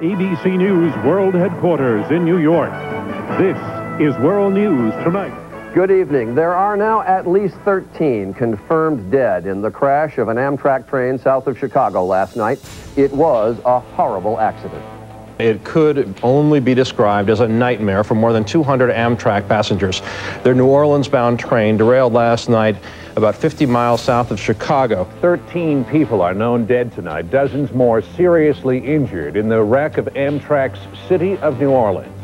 ABC News World Headquarters in New York. This is World News Tonight. Good evening. There are now at least 13 confirmed dead in the crash of an Amtrak train south of Chicago last night. It was a horrible accident. It could only be described as a nightmare for more than 200 Amtrak passengers. Their New Orleans-bound train derailed last night about 50 miles south of Chicago. 13 people are known dead tonight, dozens more seriously injured in the wreck of Amtrak's City of New Orleans.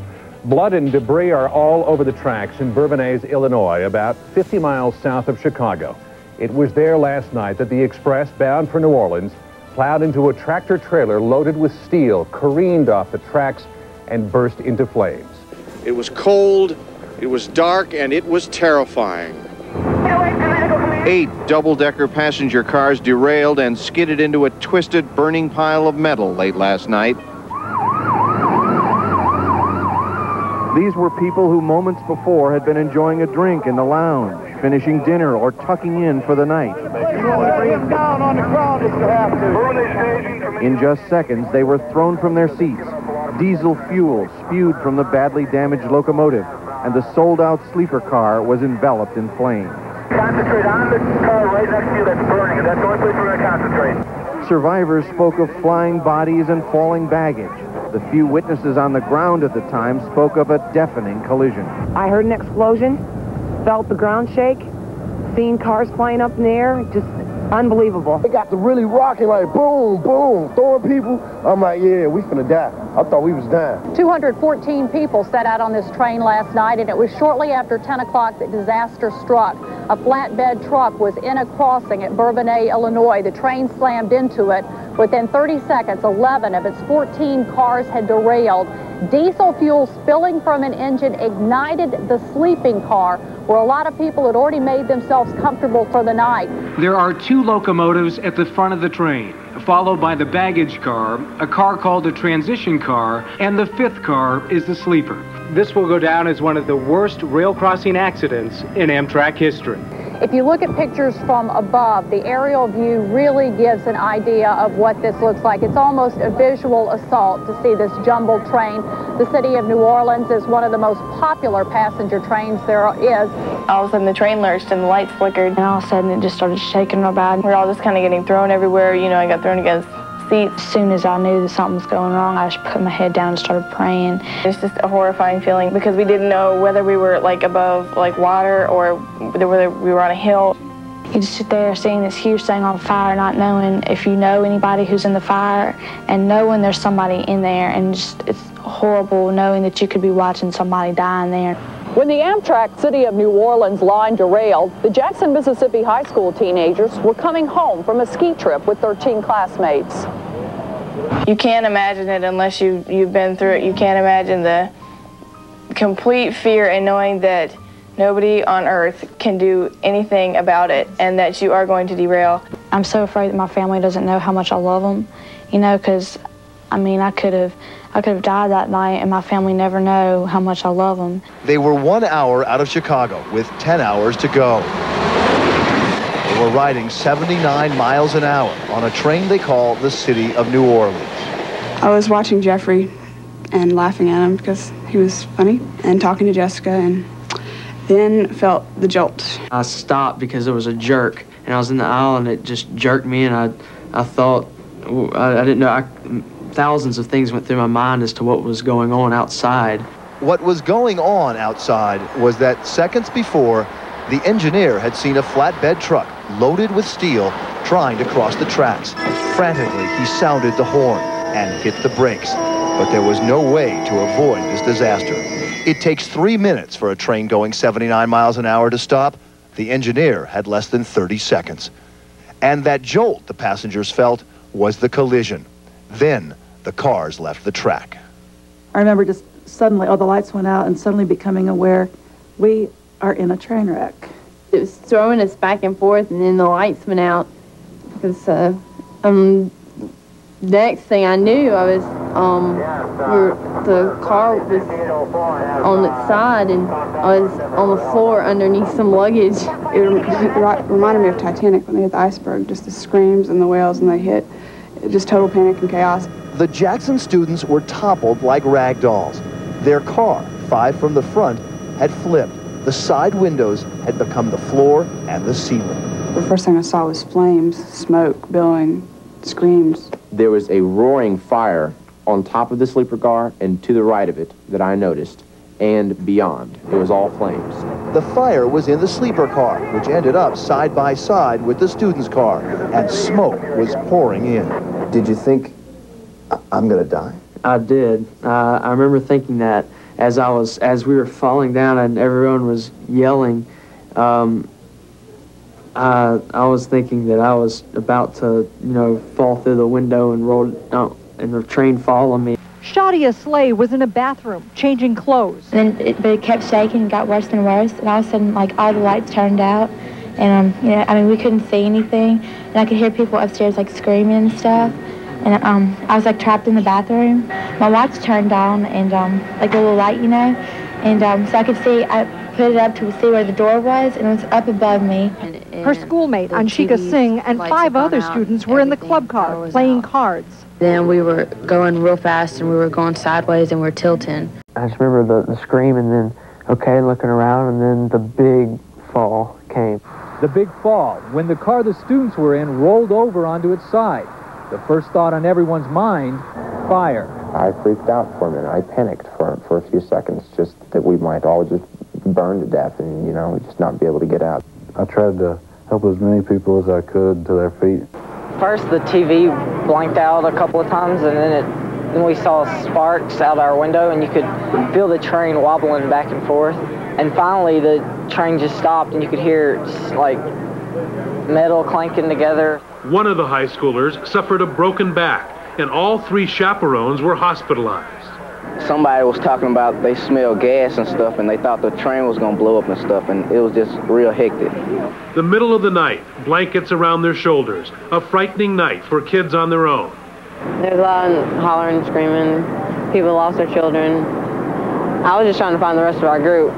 Blood and debris are all over the tracks in Bourbonnais, Illinois, about 50 miles south of Chicago. It was there last night that the express bound for New Orleans plowed into a tractor-trailer loaded with steel, careened off the tracks, and burst into flames. It was cold, it was dark, and it was terrifying. 8 double-decker passenger cars derailed and skidded into a twisted, burning pile of metal late last night. These were people who moments before had been enjoying a drink in the lounge, finishing dinner, or tucking in for the night. In just seconds, they were thrown from their seats. Diesel fuel spewed from the badly damaged locomotive, and the sold-out sleeper car was enveloped in flames. Concentrate on the car right next to you that's burning, and that's the only place we're going to concentrate. Survivors spoke of flying bodies and falling baggage. The few witnesses on the ground at the time spoke of a deafening collision. I heard an explosion, felt the ground shake, seen cars flying up in the air, just unbelievable. It got to really rocking, like boom, boom, throwing people. I'm like, yeah, we finna die. I thought we was dying. 214 people set out on this train last night, and it was shortly after 10 o'clock that disaster struck. A flatbed truck was in a crossing at Bourbonnais, Illinois. The train slammed into it. Within 30 seconds, 11 of its 14 cars had derailed. Diesel fuel spilling from an engine ignited the sleeping car, where a lot of people had already made themselves comfortable for the night. There are 2 locomotives at the front of the train, followed by the baggage car, a car called a transition car, and the 5th car is the sleeper. This will go down as one of the worst rail crossing accidents in Amtrak history. If you look at pictures from above, the aerial view really gives an idea of what this looks like. It's almost a visual assault to see this jumbled train. The City of New Orleans is one of the most popular passenger trains there is. All of a sudden the train lurched and the lights flickered, and all of a sudden it just started shaking real bad. We're all just kind of getting thrown everywhere. You know, I got thrown against seats. As soon as I knew that something was going wrong, I just put my head down and started praying. It's just a horrifying feeling because we didn't know whether we were like above like water or whether we were on a hill. You just sit there seeing this huge thing on fire, not knowing if you know anybody who's in the fire, and knowing there's somebody in there, and just it's horrible knowing that you could be watching somebody dying there. When the Amtrak City of New Orleans line derailed, the Jackson, Mississippi high school teenagers were coming home from a ski trip with 13 classmates. You can't imagine it unless you've been through it. You can't imagine the complete fear and knowing that nobody on earth can do anything about it and that you are going to derail. I'm so afraid that my family doesn't know how much I love them, you know, because, I mean, I could have died that night and my family never know how much I love them. They were 1 hour out of Chicago with 10 hours to go. They were riding 79 miles an hour on a train they call the City of New Orleans. I was watching Jeffrey and laughing at him because he was funny, and talking to Jessica, and then felt the jolt. I stopped because there was a jerk, and I was in the aisle and it just jerked me, and I thought, I didn't know, thousands of things went through my mind as to what was going on outside. What was going on outside was that seconds before, the engineer had seen a flatbed truck loaded with steel trying to cross the tracks. Frantically, he sounded the horn and hit the brakes, but there was no way to avoid this disaster. It takes 3 minutes for a train going 79 miles an hour to stop. The engineer had less than 30 seconds. And that jolt the passengers felt was the collision. Then the cars left the track. I remember just suddenly, the lights went out, and suddenly becoming aware we are in a train wreck. It was throwing us back and forth, and then the lights went out. Because next thing I knew, I was the car was on its side, and I was on the floor underneath some luggage. It reminded me of Titanic when they hit the iceberg, just the screams and the wails and they hit. Just total panic and chaos. The Jackson students were toppled like rag dolls. Their car, 5 from the front, had flipped. The side windows had become the floor and the ceiling. The first thing I saw was flames, smoke, billowing, screams. There was a roaring fire on top of the sleeper car and to the right of it that I noticed, and beyond. It was all flames. The fire was in the sleeper car, which ended up side by side with the student's car, and smoke was pouring in. Did you think, I'm gonna die? I did. I remember thinking that as we were falling down and everyone was yelling. I was thinking that I was about to, fall through the window and roll out, and the train fall on me. Shadia Slay was in a bathroom changing clothes. But it kept shaking and got worse and worse. And all of a sudden, like, all the lights turned out. And, we couldn't see anything. And I could hear people upstairs, like, screaming and stuff. And I was, like, trapped in the bathroom. My watch turned on and, like, a little light, And so I could see, I put it up to see where the door was, and it was up above me. Her schoolmate, Anshika Singh, and 5 other students were in the club car playing cards. Then we were going real fast, and we were going sideways, and we were tilting. I just remember the scream, and then, looking around, and then the big fall came. The big fall, when the car the students were in rolled over onto its side. The first thought on everyone's mind, fire. I freaked out for a minute. I panicked for a few seconds, just that we might all just burn to death and, just not be able to get out. I tried to help as many people as I could to their feet. First, the TV blanked out a couple of times, and then we saw sparks out our window, and you could feel the train wobbling back and forth. And finally, the train just stopped, and you could hear just, like, metal clanking together. One of the high schoolers suffered a broken back, and all 3 chaperones were hospitalized. Somebody was talking about they smelled gas and stuff, and they thought the train was going to blow up and stuff, and it was just real hectic. The middle of the night, blankets around their shoulders, a frightening night for kids on their own. There's a lot of hollering and screaming. People lost their children. I was just trying to find the rest of our group.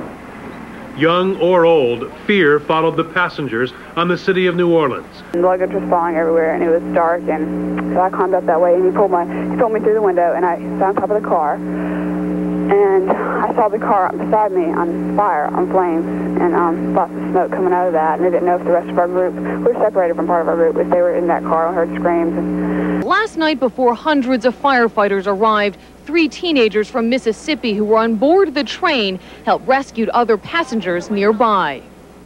Young or old, fear followed the passengers on the city of New Orleans. The luggage was falling everywhere, and it was dark, and so I climbed up that way, and he pulled me through the window, and I sat on top of the car, and I saw the car beside me on fire, on flames, and lots of smoke coming out of that, and I didn't know if the rest of our group, we were separated from part of our group, if they were in that car. I heard screams. Last night, before hundreds of firefighters arrived, 3 teenagers from Mississippi who were on board the train helped rescue other passengers nearby.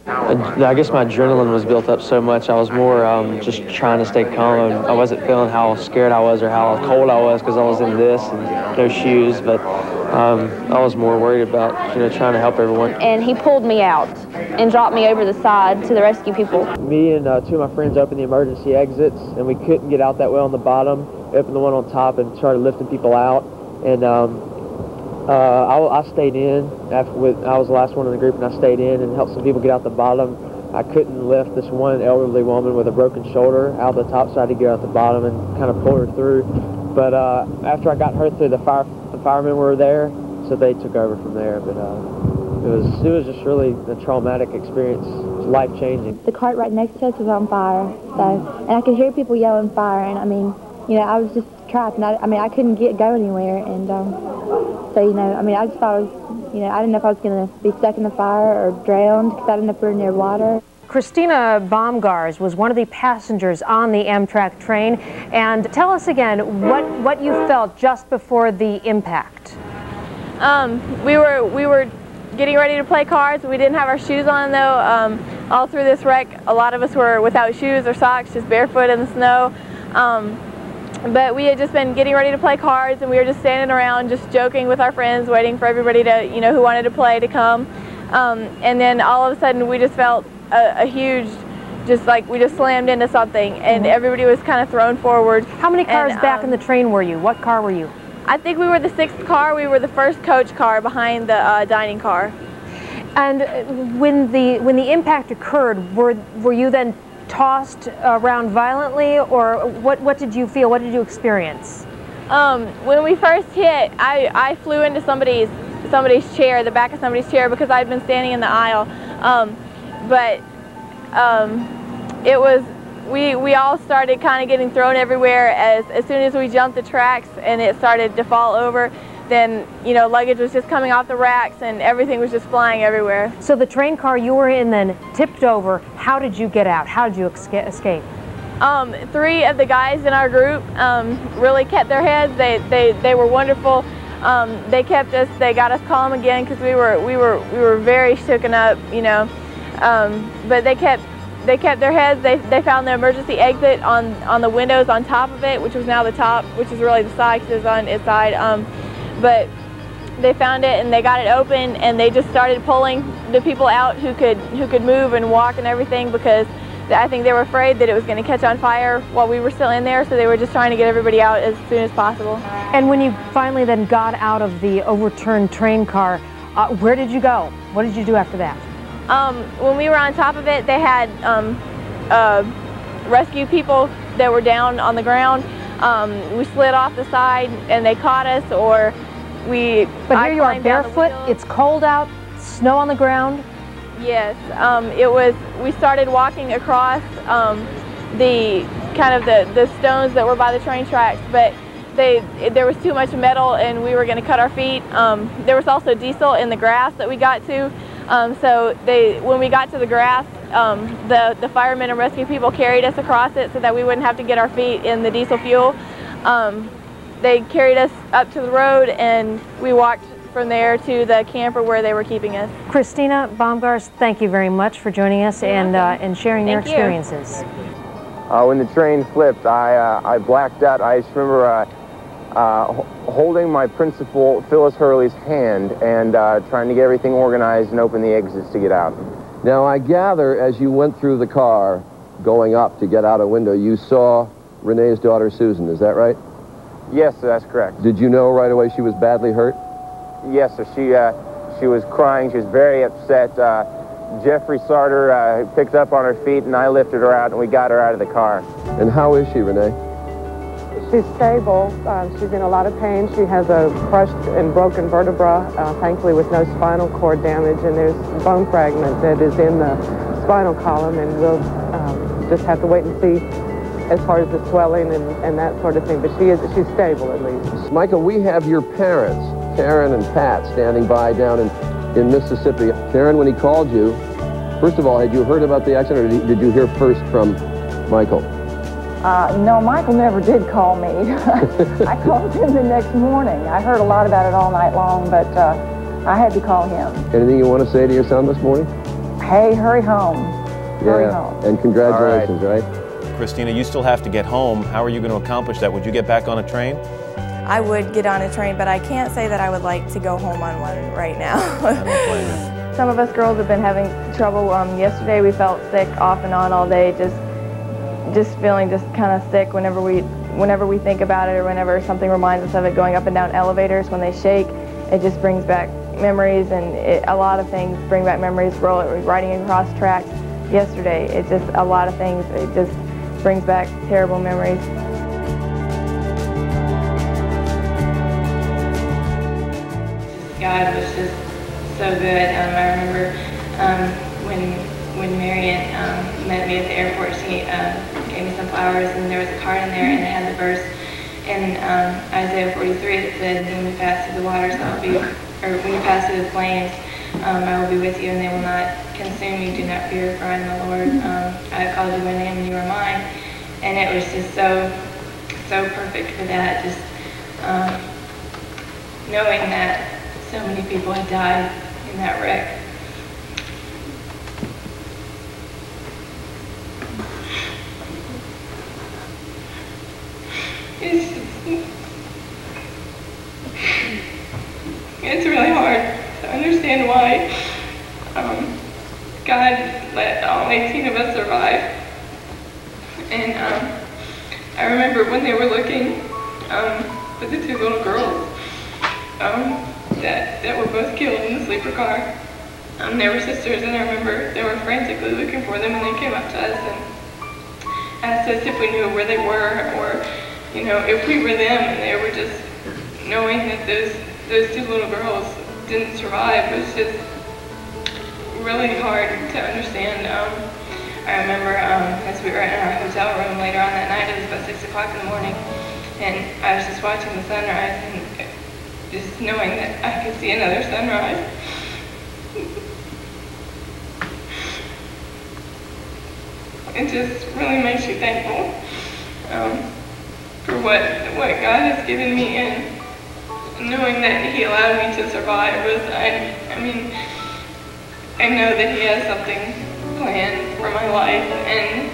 I guess my adrenaline was built up so much. I was more just trying to stay calm. I wasn't feeling how scared I was or how cold I was because I was in this and no shoes. But I was more worried about trying to help everyone. And he pulled me out and dropped me over the side to the rescue people. Me and 2 of my friends opened the emergency exits, and we couldn't get out that way on the bottom. We opened the one on top and started lifting people out. And I stayed in. I was the last one in the group, and I stayed in and helped some people get out the bottom. I couldn't lift this one elderly woman with a broken shoulder out the top, so I had to get out the bottom and kind of pull her through. But after I got her through, the firemen were there, so they took over from there. But it was just really a traumatic experience. It was life-changing. The cart right next to us was on fire, and I could hear people yelling fire, and I was just trapped, and I couldn't go anywhere, and I just thought I didn't know if I was going to be stuck in the fire or drowned, because I didn't know if we were near water. Christina Baumgars was one of the passengers on the Amtrak train, and tell us again what you felt just before the impact. We were getting ready to play cards. We didn't have our shoes on though. All through this wreck, a lot of us were without shoes or socks, just barefoot in the snow. But we had just been getting ready to play cards, and we were just standing around just joking with our friends, waiting for everybody to, who wanted to play to come. And then all of a sudden we just felt a huge, just like we just slammed into something, and everybody was kind of thrown forward. How many cars back in the train were you? What car were you? I think we were the 6th car. We were the first coach car behind the dining car. And when the impact occurred, were you then tossed around violently, or what did you feel? What did you experience? When we first hit, I flew into somebody's chair, the back of somebody's chair, because I'd been standing in the aisle. But it was we all started kind of getting thrown everywhere as soon as we jumped the tracks and it started to fall over. Then, you know, luggage was just coming off the racks and everything was just flying everywhere. So the train car you were in then tipped over. How did you get out? How did you escape? 3 of the guys in our group really kept their heads. They were wonderful. They kept us. They got us calm again because we were very shooken up, you know. But they kept their heads. They found the emergency exit on the windows on top of it, which was now the top, which is really the side because it was on its side. But they found it and they got it open and they just started pulling the people out who could move and walk and everything, because I think they were afraid that it was going to catch on fire while we were still in there, so they were just trying to get everybody out as soon as possible. And when you finally then got out of the overturned train car, where did you go? What did you do after that? When we were on top of it, they had rescue people that were down on the ground. We slid off the side and they caught us, or But here you are barefoot, it's cold out, snow on the ground. Yes, we started walking across the stones that were by the train tracks, but there was too much metal and we were going to cut our feet. There was also diesel in the grass that we got to, so when we got to the grass, the firemen and rescue people carried us across it so that we wouldn't have to get our feet in the diesel fuel. They carried us up to the road and we walked from there to the camper where they were keeping us. Christina Baumgars, thank you very much for joining us and sharing your experiences. When the train flipped, I blacked out. I just remember holding my principal, Phyllis Hurley's hand, and trying to get everything organized and open the exits to get out. Now, I gather as you went through the car going up to get out a window, you saw Renee's daughter, Susan. Is that right? Yes, that's correct. Did you know right away she was badly hurt? Yes, sir. She was crying. She was very upset. Jeffrey Sarter picked up on her feet, and I lifted her out, and we got her out of the car. And how is she, Renee? She's stable. She's in a lot of pain. She has a crushed and broken vertebra, thankfully with no spinal cord damage, and there's a bone fragment that is in the spinal column, and we'll just have to wait and see as far as the swelling and that sort of thing. But she's stable at least. Michael, we have your parents, Karen and Pat, standing by down in Mississippi. Karen, when he called you, first of all, had you heard about the accident, or did you hear first from Michael? No, Michael never did call me. I called him the next morning. I heard a lot about it all night long, but I had to call him. Anything you want to say to your son this morning? Hey, hurry home. Hurry home. And congratulations, right? Christina, you still have to get home. How are you going to accomplish that? Would you get back on a train? I would get on a train, but I can't say that I would like to go home on one right now. I don't blame you. Some of us girls have been having trouble. Yesterday we felt sick off and on all day, just feeling just kind of sick whenever we think about it, or whenever something reminds us of it. Going up and down elevators, when they shake, it just brings back memories, and a lot of things bring back memories. Riding across tracks yesterday, it's just a lot of things. It just brings back terrible memories. God was just so good. I remember when Marion met me at the airport, she gave me some flowers, and there was a card in there, and it had the verse in Isaiah 43 that said, "When you pass through the waters, when you pass through the flames, I will be with you, and they will not consume you. Do not fear, for I am the Lord. I have called you by name, and you are mine." And it was just so perfect for that. Just knowing that so many people had died in that wreck. It's really hard to understand why God let all 18 of us survive. And I remember when they were looking for the 2 little girls that were both killed in the sleeper car. They were sisters, and I remember they were frantically looking for them, and they came up to us and asked us if we knew where they were, or if we were them. And they were just knowing that those 2 little girls didn't survive was just really hard to understand. I remember as we were in our hotel room later on that night, it was about 6 o'clock in the morning, and I was just watching the sunrise and just knowing that I could see another sunrise. It just really makes you thankful for what God has given me, and knowing that He allowed me to survive was, I mean, I know that He has something planned for my life, and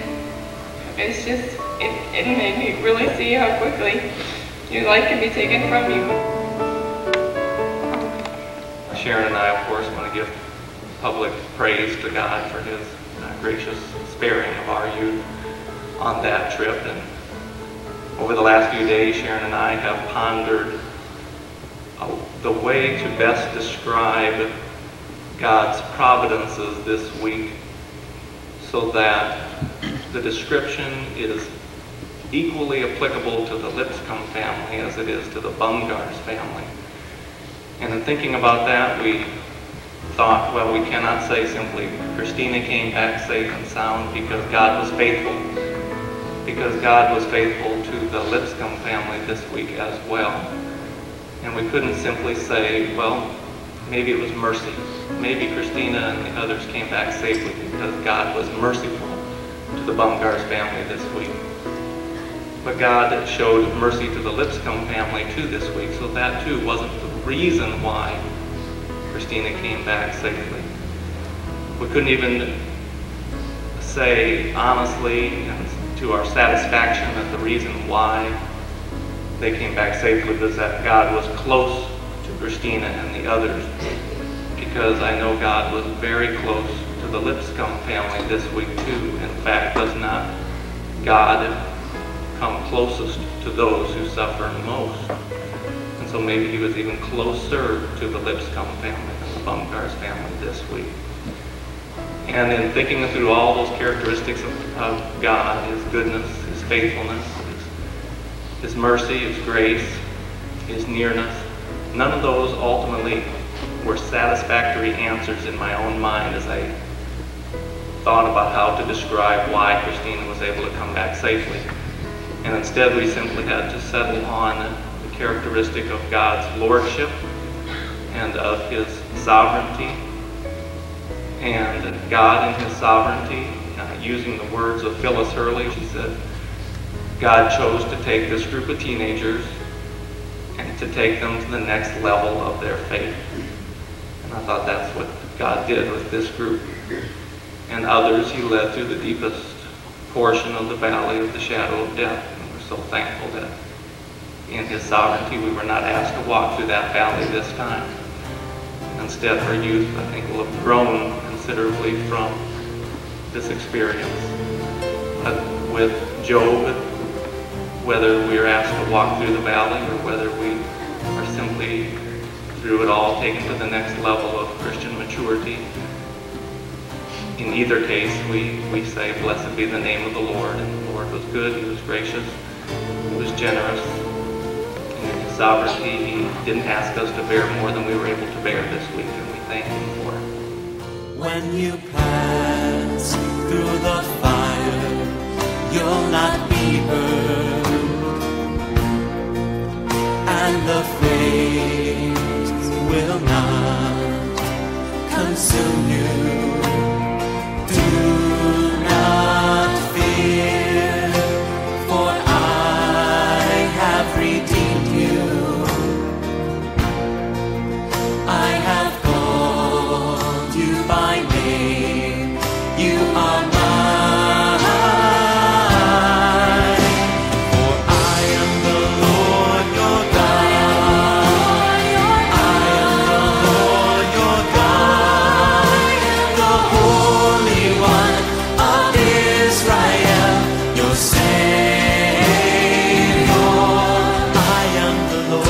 it's just, it made me really see how quickly your life can be taken from you. Sharon and I, of course, want to give public praise to God for His gracious sparing of our youth on that trip. And over the last few days, Sharon and I have pondered the way to best describe God's providences this week so that the description is equally applicable to the Lipscomb family as it is to the Bumgars family. And in thinking about that, we thought, well, we cannot say simply Christina came back safe and sound because God was faithful. Because God was faithful to the Lipscomb family this week as well. And we couldn't simply say, well, maybe it was mercy. Maybe Christina and the others came back safely because God was merciful to the Bumgars family this week. But God showed mercy to the Lipscomb family too this week, so that too wasn't the reason why Christina came back safely. We couldn't even say honestly and to our satisfaction that the reason why they came back safely was that God was close to Christina and the others, because I know God was very close to the Lipscomb family this week too. In fact, does not God come closest to those who suffer most? And so maybe He was even closer to the Lipscomb family than the Bumgars family this week. And in thinking through all those characteristics of God, His goodness, His faithfulness, His mercy, His grace, His nearness, none of those ultimately were satisfactory answers in my own mind as I thought about how to describe why Christina was able to come back safely. And instead we simply had to settle on the characteristic of God's lordship and of His sovereignty. And God in His sovereignty, using the words of Phyllis Hurley, she said, God chose to take this group of teenagers and to take them to the next level of their faith. And I thought that's what God did with this group. And others He led through the deepest portion of the valley of the shadow of death. And we're so thankful that in His sovereignty we were not asked to walk through that valley this time. Instead, our youth, I think, will have grown considerably from this experience. With Job, whether we are asked to walk through the valley or whether we are simply, through it all, taken to the next level of Christian maturity, in either case, we say, blessed be the name of the Lord. And the Lord was good, He was gracious, He was generous. In His sovereignty, He didn't ask us to bear more than we were able to bear this week, and we thank Him for it. When you pass through the fire, you'll not be burned, and the flames will not consume you. Do not fear, for I have redeemed you. I have called you by name. You are mine. For I am the Lord your God. I am the Lord your God, the Holy One of Israel, your Savior. I am the Lord.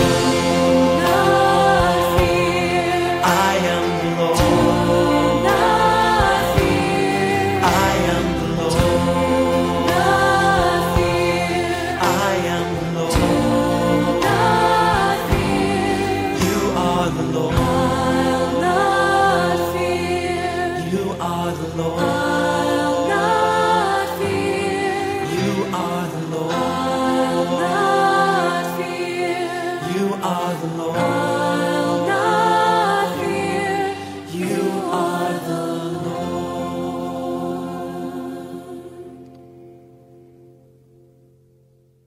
I am the Lord. I am the Lord. I am the Lord. You are the Lord.